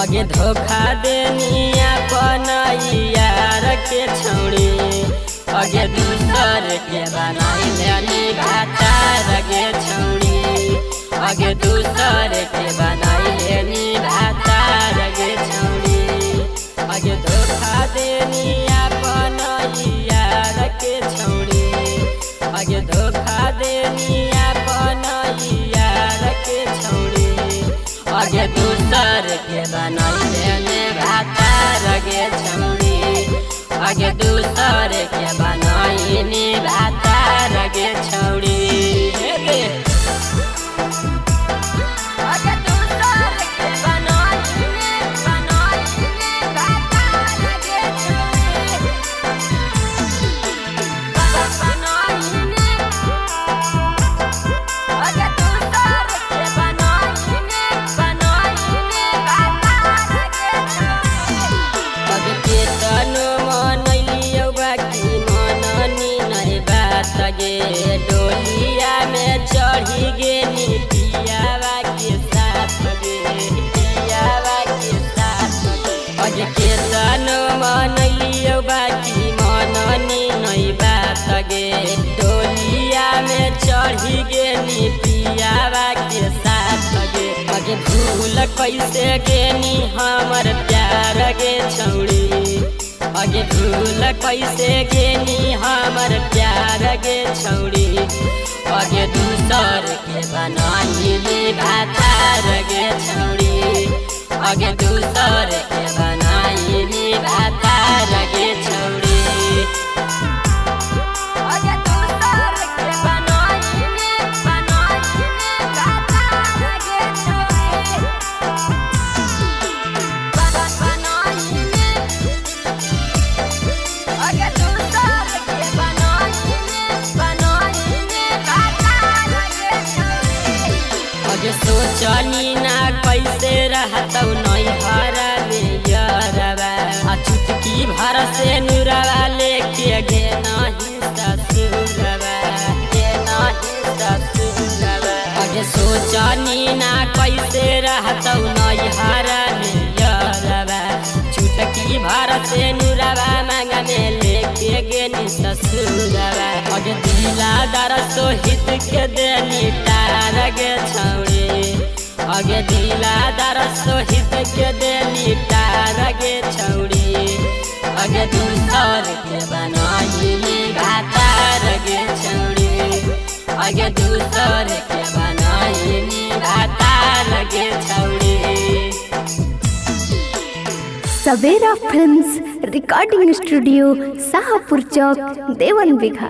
आगे धोखा देनी अपन यार के छौड़ी आगे दूसर के बनाई लेनी भातार गे छौड़ी आगे दूसर के बनाई लेनी भातार गे छौड़ी आगे धोखा देनी अपन यार के छौड़ी आगे धोखा देनी अपन यार के छौड़ी आगे दूसर के बनाई लेने भातार गे छौड़ी आगे दूसर के बनाई नी भातार गे छौड़ी डोलिया में चढ़ी गे नी पियावा के साथ गे पियावा के साथ अज के सन मनलियो बाकी मननी नहीं बात गे डोलिया में चढ़ी गे नी पियावा के साथ गे अज भूल कैसे गे नी हमर प्यार गे छौड़ी आगे भूल कैसे गेनी हमर प्यार गे छौड़ी आगे दूसर के बनाई नी भातार गे छौड़ी आगे दूसर के बनाई नी भातार गे छौड़ी सोचनी ना कैसे रहतौ नहीं हरा यारवा आ चुटकी भर से नुरवा लेके गे नहीं ससुरवा गे नहीं ससुरवा आगे सोचनी ना कैसे रहतौ नहीं हरा यारवा चुटकी भर से नुरवा मांगने लेके गे नहीं ससुरवा आगे दिला दर सोहित के देनी तार गे छौड़ी आगे दिला दर सोहित के देनी तार गे छौड़ी आगे दूसर के बनाई नी भातार गे छौड़ी आगे दूसर के बनाई नी भातार गे छौड़ी। सवेरा फिल्म्स रिकॉर्डिंग स्टूडियो शाहपुर चौक देवन बिघा।